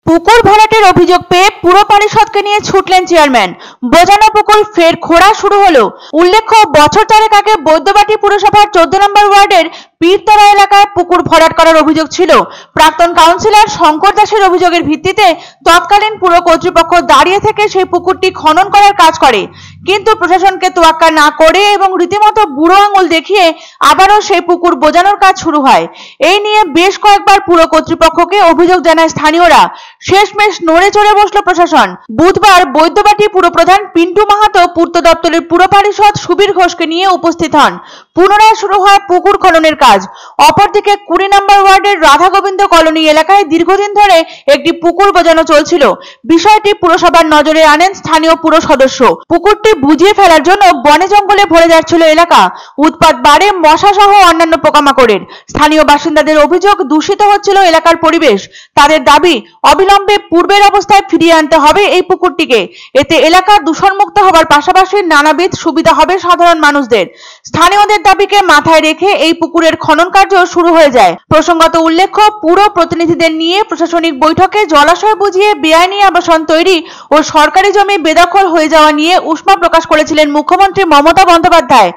পুকুর ভরাটের অভিযোগ পেয়ে পুর পরিষদকে নিয়ে ছুটলেন চেয়ারম্যান। বোজানো পুকুর ফের খোঁড়া শুরু হলো। উল্লেখ্য, বছর চারেক আগে বৈদ্যবাটি পুরসভার 14 নম্বর ওয়ার্ডের পীরতলা এলাকায় পুকুর ভরাট করার অভিযোগ ছিল। প্রাক্তন কাউন্সিলর শঙ্কর দাসের অভিযোগের ভিত্তিতে তৎকালীন পুর কর্তৃপক্ষ দাঁড়িয়ে থেকে সেই পুকুরটি খনন করার কাজ করে, কিন্তু প্রশাসনকে তোয়াক্কা না করে এবং রীতিমতো বুড়ো আঙুল দেখিয়ে আবারও সেই পুকুর বোজানোর কাজ শুরু হয়। এই নিয়ে বেশ কয়েকবার পুর কর্তৃপক্ষকে অভিযোগ জানায় স্থানীয়রা। শেষমেশ নড়ে চড়ে বসল প্রশাসন। বুধবার বৈদ্যবাটি পুরপ্রধান পিন্টু মাহাতো পূর্ত দপ্তরের পুর পরিষদ সুবীর ঘোষকে নিয়ে উপস্থিত হন। পুনরায় শুরু হয় পুকুর খননের কাজ। অপরদিকে 20 নম্বর ওয়ার্ডের রাধা গোবিন্দ কলোনি এলাকায় দীর্ঘদিন ধরে একটি পুকুর বোজানো চলছিল। বিষয়টি পুরসভার নজরে আনেন স্থানীয় পুর সদস্য। পুকুরটি বুঝিয়ে ফেলার জন্য বনে জঙ্গলে ভরে যাচ্ছিল এলাকা। উৎপাত বাড়ে মশা সহ অন্যান্য পোকামাকড়ের। স্থানীয় বাসিন্দাদের অভিযোগ, দূষিত হচ্ছিল এলাকার পরিবেশ। তাদের দাবি, অবিলম্বে পূর্বের অবস্থায় ফিরিয়ে আনতে হবে এই পুকুরটিকে। এতে এলাকা দূষণমুক্ত হওয়ার পাশাপাশি নানাবিধ সুবিধা হবে সাধারণ মানুষদের। স্থানীয়দের দাবিকে মাথায় রেখে এই পুকুরের খনন কার্য শুরু হয়ে যায়। প্রসঙ্গত উল্লেখ্য, পুর প্রতিনিধিদের নিয়ে প্রশাসনিক বৈঠকে জলাশয় বুঝিয়ে বেআইনি আবাসন তৈরি ও সরকারি জমি বেদখল হয়ে যাওয়া নিয়ে উষ্মা প্রকাশ করেছিলেন মুখ্যমন্ত্রী মমতা বন্দ্যোপাধ্যায়।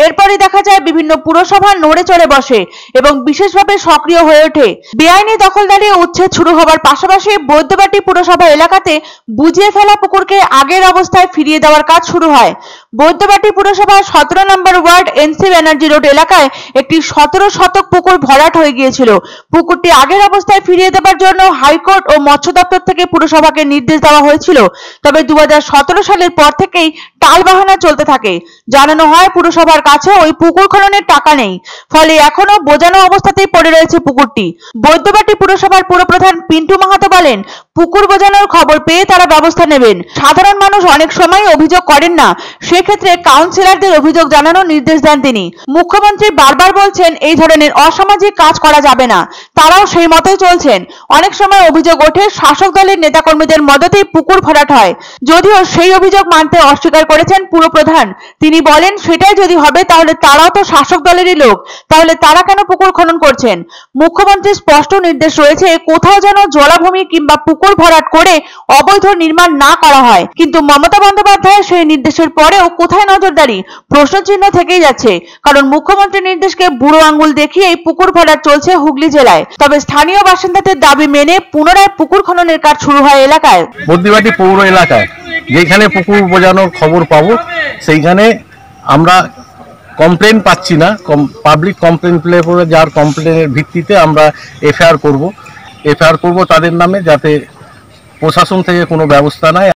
এরপরই দেখা যায় বিভিন্ন পুরসভা নড়ে চড়ে বসে এবং বিশেষভাবে সক্রিয় হয়ে ওঠে। বেআইনি দখলদারি উচ্ছেদ শুরু হওয়ার পাশাপাশি বৈদ্যবাটি পুরসভা এলাকাতে বুঝিয়ে ফেলা পুকুরকে আগের অবস্থায় ফিরিয়ে দেওয়ার কাজ শুরু হয়। বৈদ্যবাটি পুরসভার 17 নম্বর ওয়ার্ড এনসি ব্যানার্জি রোড এলাকায় একটি 17 শতক পুকুর ভরাট হয়ে গিয়েছিল। পুকুরটি আগের অবস্থায় ফিরিয়ে দেওয়ার জন্য হাইকোর্ট ও মৎস্য দপ্তর থেকে পুরসভাকে নির্দেশ দেওয়া হয়েছিল। তবে 2017 সালের পর থেকেই টালবাহানা চলতে থাকে। জানানো হয় পুরসভার কাছে ওই পুকুর খননের টাকা নেই, ফলে এখনো বোজানো অবস্থাতেই পড়ে রয়েছে পুকুরটি। বৈদ্যবাটি পুরসভার পুরপ্রধান পিন্টু মাহাতো বলেন, পুকুর বোজানোর খবর পেয়ে তারা ব্যবস্থা নেবেন। সাধারণ মানুষ অনেক সময় অভিযোগ করেন না, সেক্ষেত্রে কাউন্সিলরদের অভিযোগ জানানোর নির্দেশ দেন তিনি। মুখ্যমন্ত্রী বারবার বলছেন এই ধরনের অসামাজিক কাজ করা যাবে না, তারাও সেই মতোই চলছেন। অনেক সময় অভিযোগ ওঠে শাসক দলের নেতাকর্মীদের মদতেই পুকুর ভরাট হয়, যদিও সেই অভিযোগ মানতে অস্বীকার করেছেন পুরপ্রধান। তিনি বলেন, সেটাই যদি হবে তাহলে তারাও তো শাসক দলেরই লোক, তাহলে তারা কেন পুকুর খনন করছেন? মুখ্যমন্ত্রীর স্পষ্ট নির্দেশ রয়েছে, কোথাও যেন জলাভূমি কিংবা পুকুর ভরাট করে অবৈধ নির্মাণ না করা হয়। কিন্তু মমতা বন্দ্যোপাধ্যায়ের সেই নির্দেশের পরেও কোথায় নজরদারি? প্রশ্নচিহ্ন থেকেই যাচ্ছে, কারণ মুখ্যমন্ত্রীর নির্দেশকে বুড়ো আঙ্গুল দেখিয়েই পুকুর ভরাট চলছে হুগলি জেলায়। তবে স্থানীয় বাসিন্দাদের দাবি মেনে পুনরায় পুকুর খননের কাজ শুরু হয় এলাকায়। বৈদ্যবাটি পৌর এলাকায় যেখানে পুকুর বোজানোর খবর পাবো সেইখানে আমরা কমপ্লেন পাচ্ছি না। পাবলিক কমপ্লেন প্লে করে যার কমপ্লেনের ভিত্তিতে আমরা এফআইআর করব তাদের নামে, যাতে প্রশাসন থেকে কোনো ব্যবস্থা নেয়